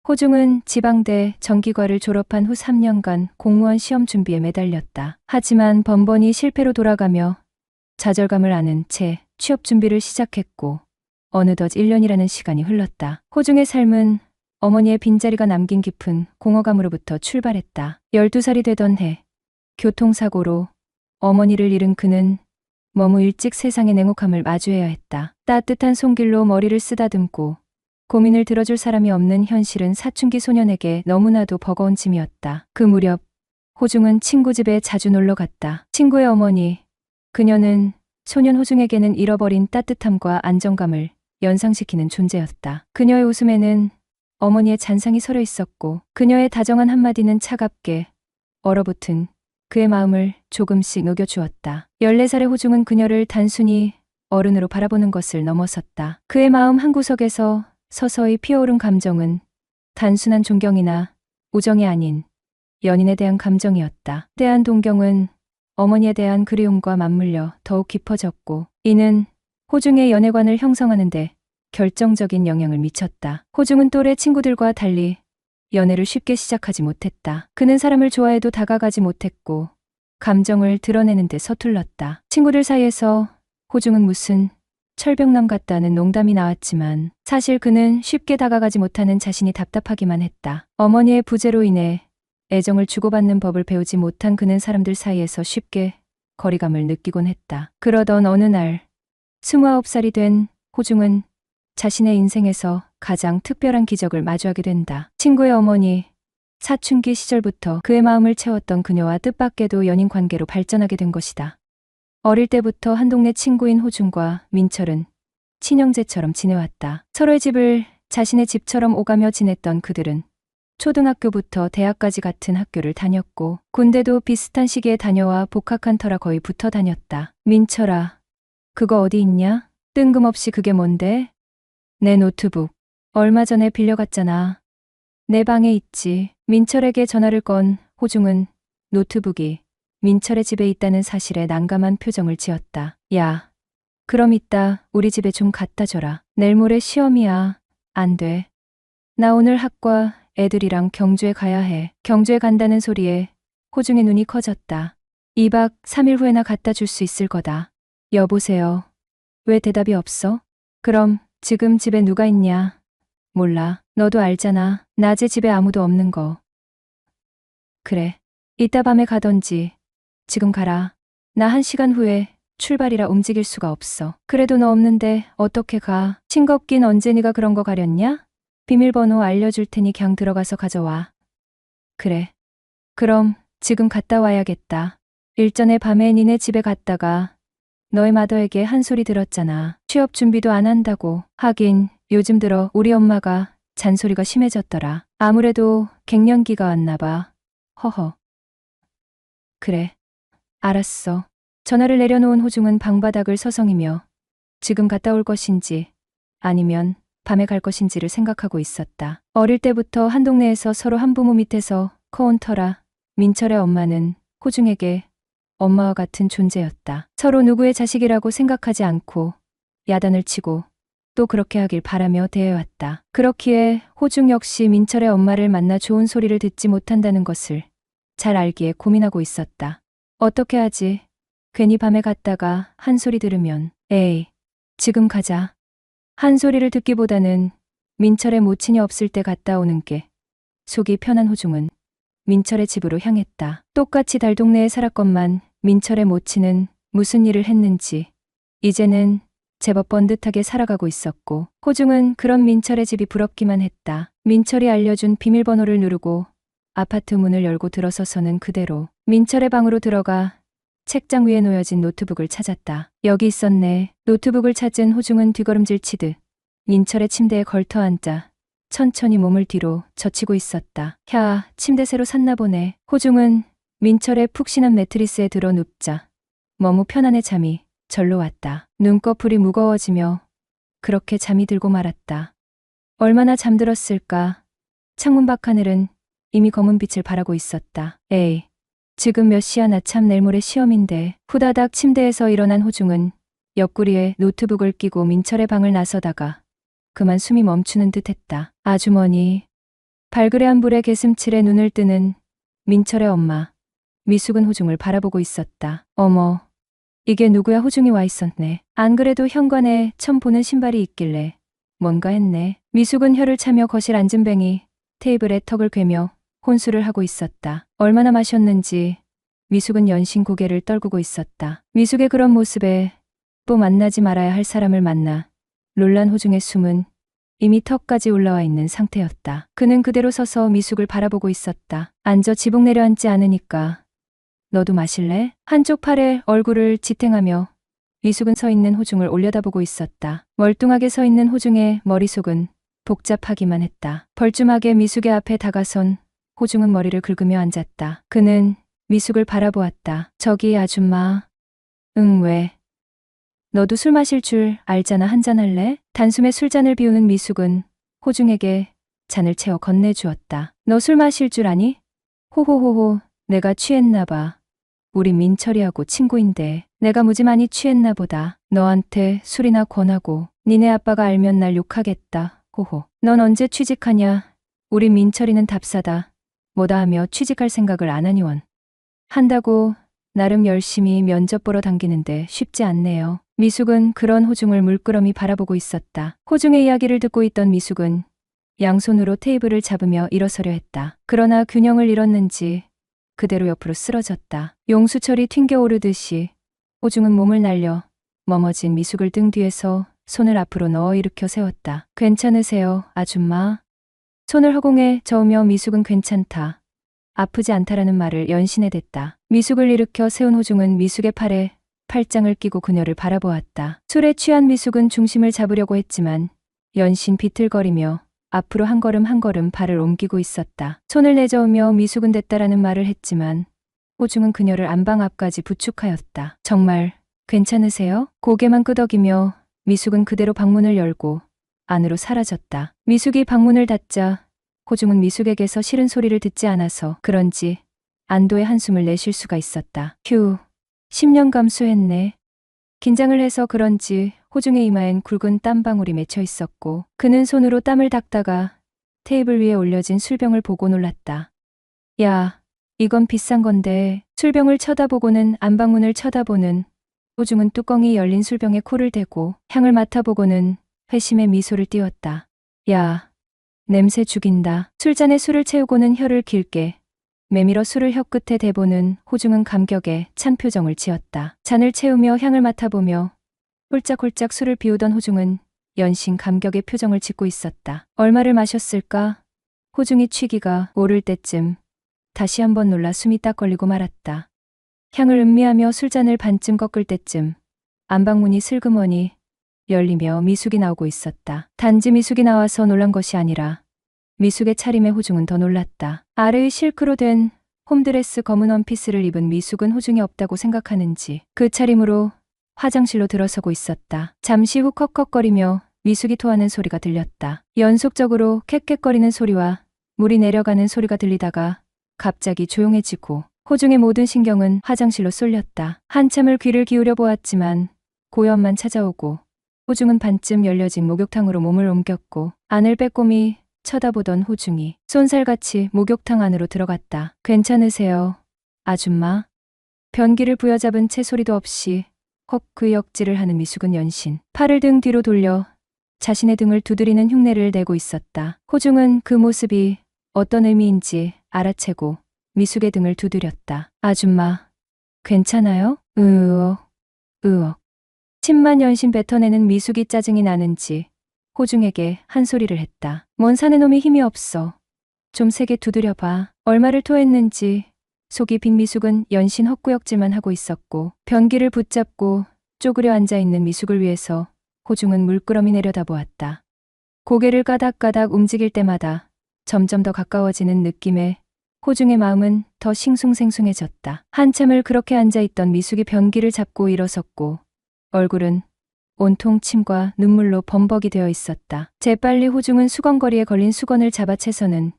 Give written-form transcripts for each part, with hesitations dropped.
호중은 지방대 정기과를 졸업한 후 3년간 공무원 시험 준비에 매달렸다. 하지만 번번이 실패로 돌아가며 좌절감을 아는 채 취업 준비를 시작했고 어느덧 1년이라는 시간이 흘렀다. 호중의 삶은 어머니의 빈자리가 남긴 깊은 공허감으로부터 출발했다. 12살이 되던 해 교통사고로 어머니를 잃은 그는 너무 일찍 세상의 냉혹함을 마주해야 했다. 따뜻한 손길로 머리를 쓰다듬고 고민을 들어줄 사람이 없는 현실은 사춘기 소년에게 너무나도 버거운 짐이었다. 그 무렵 호중은 친구 집에 자주 놀러 갔다. 친구의 어머니, 그녀는 소년 호중에게는 잃어버린 따뜻함과 안정감을 연상시키는 존재였다. 그녀의 웃음에는 어머니의 잔상이 서려 있었고 그녀의 다정한 한마디는 차갑게 얼어붙은 그의 마음을 조금씩 녹여주었다. 14살의 호중은 그녀를 단순히 어른으로 바라보는 것을 넘어섰다. 그의 마음 한구석에서 서서히 피어오른 감정은 단순한 존경이나 우정이 아닌 연인에 대한 감정이었다. 대한 동경은 어머니에 대한 그리움과 맞물려 더욱 깊어졌고 이는 호중의 연애관을 형성하는 데 결정적인 영향을 미쳤다. 호중은 또래 친구들과 달리 연애를 쉽게 시작하지 못했다. 그는 사람을 좋아해도 다가가지 못했고 감정을 드러내는 데 서툴렀다. 친구들 사이에서 호중은 무슨 철벽남 같다는 농담이 나왔지만 사실 그는 쉽게 다가가지 못하는 자신이 답답하기만 했다. 어머니의 부재로 인해 애정을 주고받는 법을 배우지 못한 그는 사람들 사이에서 쉽게 거리감을 느끼곤 했다. 그러던 어느 날 29살이 된 호중은 자신의 인생에서 가장 특별한 기적을 마주하게 된다. 친구의 어머니, 사춘기 시절부터 그의 마음을 채웠던 그녀와 뜻밖에도 연인 관계로 발전하게 된 것이다. 어릴 때부터 한 동네 친구인 호중과 민철은 친형제처럼 지내왔다. 서로의 집을 자신의 집처럼 오가며 지냈던 그들은 초등학교부터 대학까지 같은 학교를 다녔고 군대도 비슷한 시기에 다녀와 복학한 터라 거의 붙어 다녔다. 민철아, 그거 어디 있냐? 뜬금없이 그게 뭔데? 내 노트북. 얼마 전에 빌려갔잖아. 내 방에 있지. 민철에게 전화를 건 호중은 노트북이 민철의 집에 있다는 사실에 난감한 표정을 지었다. 야, 그럼 이따 우리 집에 좀 갖다 줘라. 내일 모레 시험이야. 안 돼. 나 오늘 학과 애들이랑 경주에 가야 해. 경주에 간다는 소리에 호중의 눈이 커졌다. 2박 3일 후에나 갖다 줄 수 있을 거다. 여보세요. 왜 대답이 없어? 그럼 지금 집에 누가 있냐? 몰라. 너도 알잖아. 낮에 집에 아무도 없는 거. 그래. 이따 밤에 가던지. 지금 가라. 나 1시간 후에 출발이라 움직일 수가 없어. 그래도 너 없는데 어떻게 가? 싱겁긴 언제 네가 그런 거 가렸냐? 비밀번호 알려줄 테니 그냥 들어가서 가져와. 그래. 그럼 지금 갔다 와야겠다. 일전에 밤에 니네 집에 갔다가 너의 마더에게 한 소리 들었잖아. 취업 준비도 안 한다고. 하긴 요즘 들어 우리 엄마가 잔소리가 심해졌더라. 아무래도 갱년기가 왔나 봐. 허허. 그래. 알았어. 전화를 내려놓은 호중은 방바닥을 서성이며 지금 갔다 올 것인지 아니면 밤에 갈 것인지를 생각하고 있었다. 어릴 때부터 한 동네에서 서로 한부모 밑에서 커온 터라 민철의 엄마는 호중에게 엄마와 같은 존재였다. 서로 누구의 자식이라고 생각하지 않고 야단을 치고 또 그렇게 하길 바라며 대해왔다. 그렇기에 호중 역시 민철의 엄마를 만나 좋은 소리를 듣지 못한다는 것을 잘 알기에 고민하고 있었다. 어떻게 하지? 괜히 밤에 갔다가 한 소리 들으면 에이, 지금 가자. 한 소리를 듣기보다는 민철의 모친이 없을 때 갔다 오는 게 속이 편한 호중은 민철의 집으로 향했다. 똑같이 달 동네에 살았건만 민철의 모친은 무슨 일을 했는지 이제는 제법 번듯하게 살아가고 있었고 호중은 그런 민철의 집이 부럽기만 했다. 민철이 알려준 비밀번호를 누르고 아파트 문을 열고 들어서서는 그대로 민철의 방으로 들어가 책장 위에 놓여진 노트북을 찾았다. 여기 있었네. 노트북을 찾은 호중은 뒤걸음질 치듯 민철의 침대에 걸터 앉아 천천히 몸을 뒤로 젖히고 있었다. 야, 침대 새로 샀나 보네. 호중은 민철의 푹신한 매트리스에 들어 눕자 너무 편안해 잠이 절로 왔다. 눈꺼풀이 무거워지며 그렇게 잠이 들고 말았다. 얼마나 잠들었을까. 창문 밖 하늘은 이미 검은 빛을 발하고 있었다. 에이, 지금 몇 시야? 나 참 내일 모레 시험인데. 후다닥 침대에서 일어난 호중은 옆구리에 노트북을 끼고 민철의 방을 나서다가 그만 숨이 멈추는 듯 했다. 아주머니, 발그레한 불에 개슴칠에 눈을 뜨는 민철의 엄마. 미숙은 호중을 바라보고 있었다. 어머, 이게 누구야? 호중이 와 있었네. 안 그래도 현관에 처음 보는 신발이 있길래 뭔가 했네. 미숙은 혀를 차며 거실 앉은 뱅이 테이블에 턱을 괴며 혼술을 하고 있었다. 얼마나 마셨는지 미숙은 연신 고개를 떨구고 있었다. 미숙의 그런 모습에 또 만나지 말아야 할 사람을 만나 놀란 호중의 숨은 이미 턱까지 올라와 있는 상태였다. 그는 그대로 서서 미숙을 바라보고 있었다. 앉아 지붕 내려앉지 않으니까 너도 마실래? 한쪽 팔에 얼굴을 지탱하며 미숙은 서 있는 호중을 올려다보고 있었다. 멀뚱하게 서 있는 호중의 머릿속은 복잡하기만 했다. 벌쭘하게 미숙의 앞에 다가선 호중은 머리를 긁으며 앉았다. 그는 미숙을 바라보았다. 저기 아줌마. 응, 왜? 너도 술 마실 줄 알잖아. 한잔 할래? 단숨에 술잔을 비우는 미숙은 호중에게 잔을 채워 건네주었다. 너 술 마실 줄 아니? 호호호호, 내가 취했나 봐. 우리 민철이하고 친구인데 내가 무지 많이 취했나 보다. 너한테 술이나 권하고 니네 아빠가 알면 날 욕하겠다. 호호. 넌 언제 취직하냐? 우리 민철이는 답사다. 뭐다 하며 취직할 생각을 안 하니 원. 한다고 나름 열심히 면접 보러 당기는데 쉽지 않네요. 미숙은 그런 호중을 물끄러미 바라보고 있었다. 호중의 이야기를 듣고 있던 미숙은 양손으로 테이블을 잡으며 일어서려 했다. 그러나 균형을 잃었는지 그대로 옆으로 쓰러졌다. 용수철이 튕겨오르듯이 호중은 몸을 날려 머머진 미숙을 등 뒤에서 손을 앞으로 넣어 일으켜 세웠다. 괜찮으세요, 아줌마? 손을 허공에 저으며 미숙은 괜찮다. 아프지 않다라는 말을 연신해댔다. 미숙을 일으켜 세운 호중은 미숙의 팔에 팔짱을 끼고 그녀를 바라보았다. 술에 취한 미숙은 중심을 잡으려고 했지만 연신 비틀거리며 앞으로 한 걸음 한 걸음 발을 옮기고 있었다. 손을 내저으며 미숙은 됐다라는 말을 했지만 호중은 그녀를 안방 앞까지 부축하였다. 정말 괜찮으세요? 고개만 끄덕이며 미숙은 그대로 방문을 열고 안으로 사라졌다. 미숙이 방문을 닫자 호중은 미숙에게서 싫은 소리를 듣지 않아서 그런지 안도의 한숨을 내쉴 수가 있었다. 휴, 10년 감수했네. 긴장을 해서 그런지 호중의 이마엔 굵은 땀방울이 맺혀 있었고 그는 손으로 땀을 닦다가 테이블 위에 올려진 술병을 보고 놀랐다. 야, 이건 비싼 건데. 술병을 쳐다보고는 안방문을 쳐다보는 호중은 뚜껑이 열린 술병에 코를 대고 향을 맡아보고는 회심의 미소를 띄웠다. 야, 냄새 죽인다. 술잔에 술을 채우고는 혀를 길게 매밀어 술을 혀끝에 대보는 호중은 감격에 찬 표정을 지었다. 잔을 채우며 향을 맡아보며 홀짝홀짝 술을 비우던 호중은 연신 감격의 표정을 짓고 있었다. 얼마를 마셨을까? 호중이 취기가 오를 때쯤 다시 한번 놀라 숨이 딱 걸리고 말았다. 향을 음미하며 술잔을 반쯤 꺾을 때쯤 안방문이 슬그머니 열리며 미숙이 나오고 있었다. 단지 미숙이 나와서 놀란 것이 아니라 미숙의 차림에 호중은 더 놀랐다. 아래의 실크로 된 홈드레스 검은 원피스를 입은 미숙은 호중이 없다고 생각하는지 그 차림으로 화장실로 들어서고 있었다. 잠시 후 컥컥거리며 미숙이 토하는 소리가 들렸다. 연속적으로 캑캑거리는 소리와 물이 내려가는 소리가 들리다가 갑자기 조용해지고 호중의 모든 신경은 화장실로 쏠렸다. 한참을 귀를 기울여 보았지만 고요함만 찾아오고 호중은 반쯤 열려진 목욕탕으로 몸을 옮겼고 안을 빼꼼히 쳐다보던 호중이 쏜살같이 목욕탕 안으로 들어갔다. 괜찮으세요, 아줌마? 변기를 부여잡은 채 소리도 없이 헛구역질을 하는 미숙은 연신 팔을 등 뒤로 돌려 자신의 등을 두드리는 흉내를 내고 있었다. 호중은 그 모습이 어떤 의미인지 알아채고 미숙의 등을 두드렸다. 아줌마, 괜찮아요? 으억, 으억. 침만 연신 뱉어내는 미숙이 짜증이 나는지 호중에게 한 소리를 했다. 뭔 사내 놈이 힘이 없어. 좀 세게 두드려봐. 얼마를 토했는지. 속이 빈 미숙은 연신 헛구역질만 하고 있었고 변기를 붙잡고 쪼그려 앉아있는 미숙을 위해서 호중은 물끄러미 내려다보았다. 고개를 까닥까닥 움직일 때마다 점점 더 가까워지는 느낌에 호중의 마음은 더 싱숭생숭해졌다. 한참을 그렇게 앉아있던 미숙이 변기를 잡고 일어섰고 얼굴은 온통 침과 눈물로 범벅이 되어 있었다. 재빨리 호중은 수건거리에 걸린 수건을 잡아채서는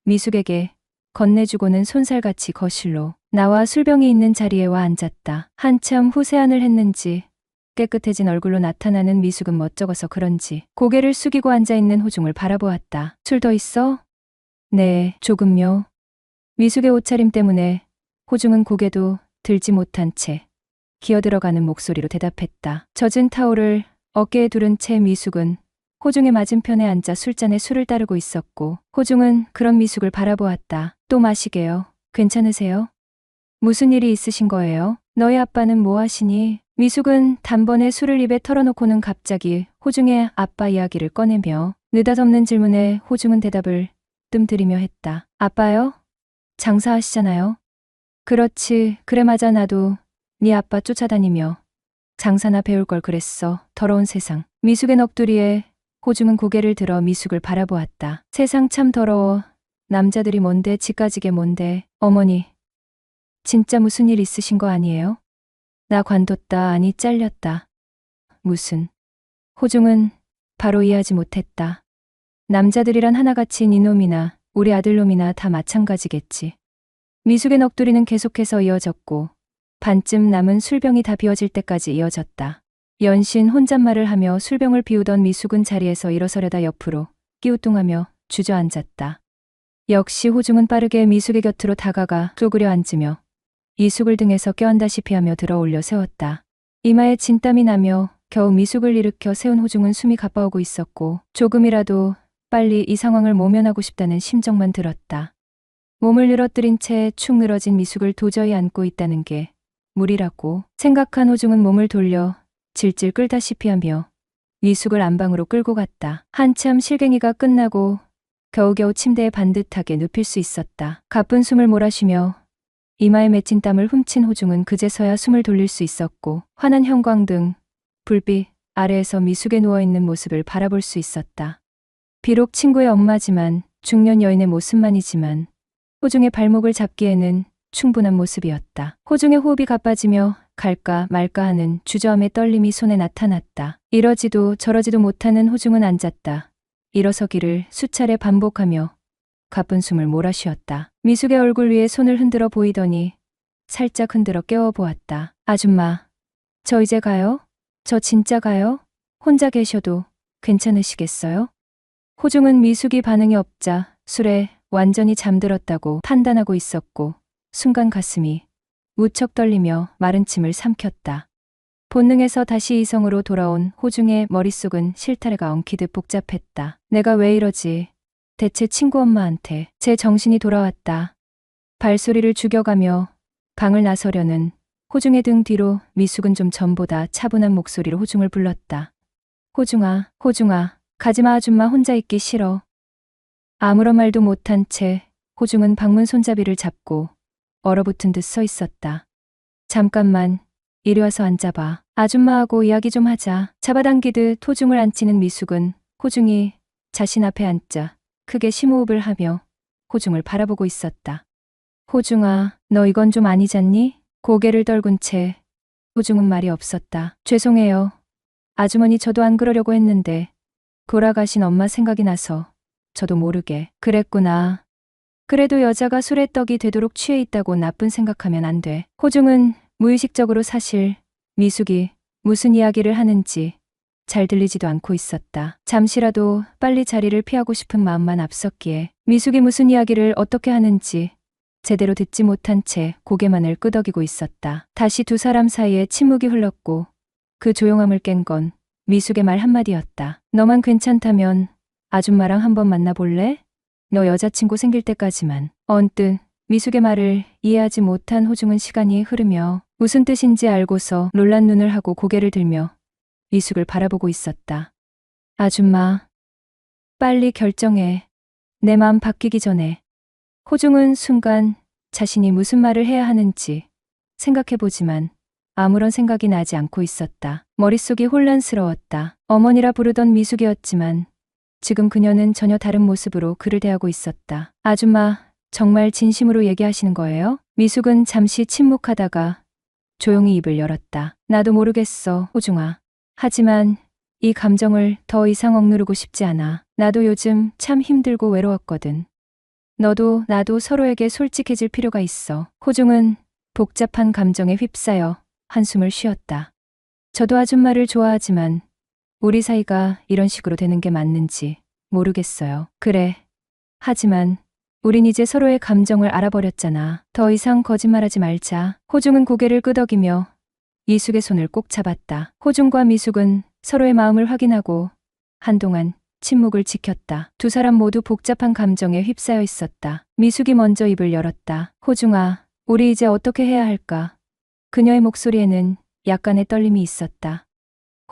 미숙에게 건네주고는 손살같이 거실로 나와 술병이 있는 자리에 와 앉았다. 한참 후 세안을 했는지 깨끗해진 얼굴로 나타나는 미숙은 멋쩍어서 그런지 고개를 숙이고 앉아있는 호중을 바라보았다. 술 더 있어? 네, 조금요. 미숙의 옷차림 때문에 호중은 고개도 들지 못한 채 기어들어가는 목소리로 대답했다. 젖은 타올을 어깨에 두른 채 미숙은 호중의 맞은편에 앉아 술잔에 술을 따르고 있었고 호중은 그런 미숙을 바라보았다. 또 마시게요. 괜찮으세요? 무슨 일이 있으신 거예요? 너희 아빠는 뭐 하시니? 미숙은 단번에 술을 입에 털어놓고는 갑자기 호중의 아빠 이야기를 꺼내며 느닷없는 질문에 호중은 대답을 뜸들이며 했다. 아빠요? 장사하시잖아요. 그렇지. 그래 맞아 나도 네 아빠 쫓아다니며 장사나 배울 걸 그랬어. 더러운 세상. 미숙의 넋두리에 호중은 고개를 들어 미숙을 바라보았다. 세상 참 더러워. 남자들이 뭔데 지까지게 뭔데. 어머니. 진짜 무슨 일 있으신 거 아니에요? 나 관뒀다 아니 잘렸다. 무슨. 호중은 바로 이해하지 못했다. 남자들이란 하나같이 니놈이나 우리 아들놈이나 다 마찬가지겠지. 미숙의 넋두리는 계속해서 이어졌고 반쯤 남은 술병이 다 비워질 때까지 이어졌다. 연신 혼잣말을 하며 술병을 비우던 미숙은 자리에서 일어서려다 옆으로 끼우뚱하며 주저앉았다. 역시 호중은 빠르게 미숙의 곁으로 다가가 쪼그려 앉으며 이숙을 등에서 껴안다시피 하며 들어 올려 세웠다. 이마에 진땀이 나며 겨우 미숙을 일으켜 세운 호중은 숨이 가빠오고 있었고 조금이라도 빨리 이 상황을 모면하고 싶다는 심정만 들었다. 몸을 늘어뜨린 채 축 늘어진 미숙을 도저히 안고 있다는 게 무리라고 생각한 호중은 몸을 돌려 질질 끌다시피 하며 미숙을 안방으로 끌고 갔다. 한참 실갱이가 끝나고 겨우겨우 침대에 반듯하게 눕힐 수 있었다. 가쁜 숨을 몰아쉬며 이마에 맺힌 땀을 훔친 호중은 그제서야 숨을 돌릴 수 있었고 환한 형광등, 불빛 아래에서 미숙에 누워있는 모습을 바라볼 수 있었다. 비록 친구의 엄마지만 중년 여인의 모습만이지만 호중의 발목을 잡기에는 충분한 모습이었다. 호중의 호흡이 가빠지며 갈까 말까 하는 주저함의 떨림이 손에 나타났다. 이러지도 저러지도 못하는 호중은 앉았다. 일어서기를 수차례 반복하며 가쁜 숨을 몰아쉬었다. 미숙의 얼굴 위에 손을 흔들어 보이더니 살짝 흔들어 깨워보았다. 아줌마, 저 이제 가요? 저 진짜 가요? 혼자 계셔도 괜찮으시겠어요? 호중은 미숙이 반응이 없자 술에 완전히 잠들었다고 판단하고 있었고 순간 가슴이 무척 떨리며 마른 침을 삼켰다. 본능에서 다시 이성으로 돌아온 호중의 머릿속은 실타래가 엉키듯 복잡했다. 내가 왜 이러지? 대체 친구 엄마한테 제 정신이 돌아왔다. 발소리를 죽여가며 방을 나서려는 호중의 등 뒤로 미숙은 좀 전보다 차분한 목소리로 호중을 불렀다. 호중아, 호중아, 가지마 아줌마 혼자 있기 싫어. 아무런 말도 못한 채 호중은 방문 손잡이를 잡고 얼어붙은 듯 서 있었다. 잠깐만, 이리 와서 앉아봐. 아줌마하고 이야기 좀 하자. 잡아당기듯 호중을 앉히는 미숙은 호중이 자신 앞에 앉자 크게 심호흡을 하며 호중을 바라보고 있었다. 호중아, 너 이건 좀 아니잖니? 고개를 떨군 채 호중은 말이 없었다. 죄송해요. 아주머니 저도 안 그러려고 했는데 돌아가신 엄마 생각이 나서 저도 모르게 그랬구나. 그래도 여자가 술에 떡이 되도록 취해 있다고 나쁜 생각하면 안 돼. 호중은 무의식적으로 사실 미숙이 무슨 이야기를 하는지 잘 들리지도 않고 있었다. 잠시라도 빨리 자리를 피하고 싶은 마음만 앞섰기에 미숙이 무슨 이야기를 어떻게 하는지 제대로 듣지 못한 채 고개만을 끄덕이고 있었다. 다시 두 사람 사이에 침묵이 흘렀고 그 조용함을 깬 건 미숙의 말 한마디였다. 너만 괜찮다면 아줌마랑 한번 만나볼래? 너 여자친구 생길 때까지만. 언뜻 미숙의 말을 이해하지 못한 호중은 시간이 흐르며 무슨 뜻인지 알고서 놀란 눈을 하고 고개를 들며 미숙을 바라보고 있었다. 아줌마, 빨리 결정해. 내 마음 바뀌기 전에. 호중은 순간 자신이 무슨 말을 해야 하는지 생각해보지만 아무런 생각이 나지 않고 있었다. 머릿속이 혼란스러웠다. 어머니라 부르던 미숙이었지만 지금 그녀는 전혀 다른 모습으로 그를 대하고 있었다. 아줌마, 정말 진심으로 얘기하시는 거예요? 미숙은 잠시 침묵하다가 조용히 입을 열었다. 나도 모르겠어, 호중아. 하지만 이 감정을 더 이상 억누르고 싶지 않아. 나도 요즘 참 힘들고 외로웠거든. 너도 나도 서로에게 솔직해질 필요가 있어. 호중은 복잡한 감정에 휩싸여 한숨을 쉬었다. 저도 아줌마를 좋아하지만 우리 사이가 이런 식으로 되는 게 맞는지 모르겠어요. 그래. 하지만 우린 이제 서로의 감정을 알아버렸잖아. 더 이상 거짓말하지 말자. 호중은 고개를 끄덕이며 미숙의 손을 꼭 잡았다. 호중과 미숙은 서로의 마음을 확인하고 한동안 침묵을 지켰다. 두 사람 모두 복잡한 감정에 휩싸여 있었다. 미숙이 먼저 입을 열었다. 호중아, 우리 이제 어떻게 해야 할까? 그녀의 목소리에는 약간의 떨림이 있었다.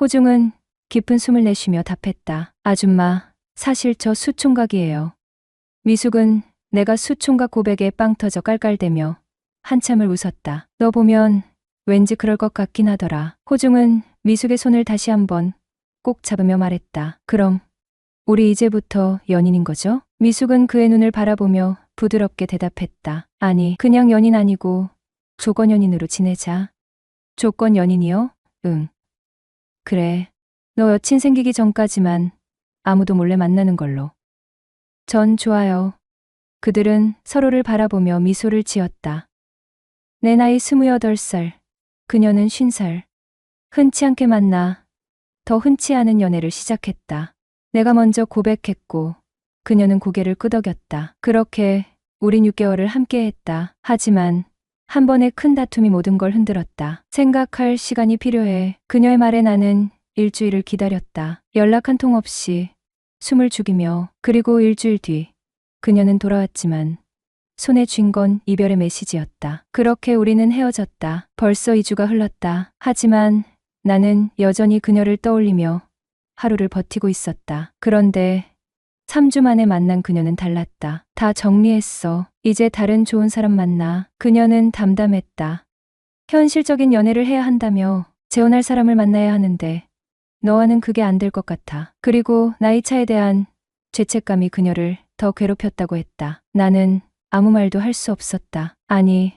호중은 깊은 숨을 내쉬며 답했다. 아줌마, 사실 저 수총각이에요. 미숙은 내가 수총각 고백에 빵 터져 깔깔대며 한참을 웃었다. 너 보면 왠지 그럴 것 같긴 하더라. 호중은 미숙의 손을 다시 한번 꼭 잡으며 말했다. 그럼 우리 이제부터 연인인 거죠? 미숙은 그의 눈을 바라보며 부드럽게 대답했다. 아니, 그냥 연인 아니고 조건 연인으로 지내자. 조건 연인이요? 응. 그래. 너 여친 생기기 전까지만 아무도 몰래 만나는 걸로. 전 좋아요. 그들은 서로를 바라보며 미소를 지었다. 내 나이 28살, 그녀는 50살. 흔치 않게 만나 더 흔치 않은 연애를 시작했다. 내가 먼저 고백했고 그녀는 고개를 끄덕였다. 그렇게 우린 6개월을 함께했다. 하지만 한 번의 큰 다툼이 모든 걸 흔들었다. 생각할 시간이 필요해. 그녀의 말에 나는 일주일을 기다렸다. 연락 한 통 없이 숨을 죽이며. 그리고 일주일 뒤 그녀는 돌아왔지만 손에 쥔 건 이별의 메시지였다. 그렇게 우리는 헤어졌다. 벌써 2주가 흘렀다. 하지만 나는 여전히 그녀를 떠올리며 하루를 버티고 있었다. 그런데 3주 만에 만난 그녀는 달랐다. 다 정리했어. 이제 다른 좋은 사람 만나. 그녀는 담담했다. 현실적인 연애를 해야 한다며 재혼할 사람을 만나야 하는데 너와는 그게 안 될 것 같아. 그리고 나이 차에 대한 죄책감이 그녀를 더 괴롭혔다고 했다. 나는 아무 말도 할 수 없었다. 아니,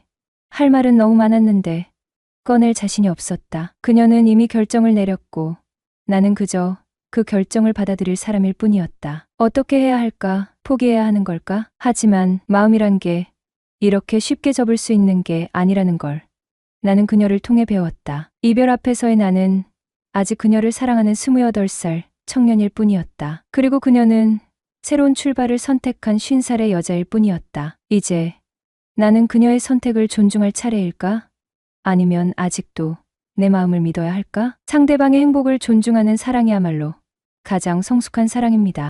할 말은 너무 많았는데 꺼낼 자신이 없었다. 그녀는 이미 결정을 내렸고 나는 그저 그 결정을 받아들일 사람일 뿐이었다. 어떻게 해야 할까? 포기해야 하는 걸까? 하지만 마음이란 게 이렇게 쉽게 접을 수 있는 게 아니라는 걸 나는 그녀를 통해 배웠다. 이별 앞에서의 나는 아직 그녀를 사랑하는 28살 청년일 뿐이었다. 그리고 그녀는 새로운 출발을 선택한 50살의 여자일 뿐이었다. 이제 나는 그녀의 선택을 존중할 차례일까? 아니면 아직도 내 마음을 믿어야 할까? 상대방의 행복을 존중하는 사랑이야말로 가장 성숙한 사랑입니다.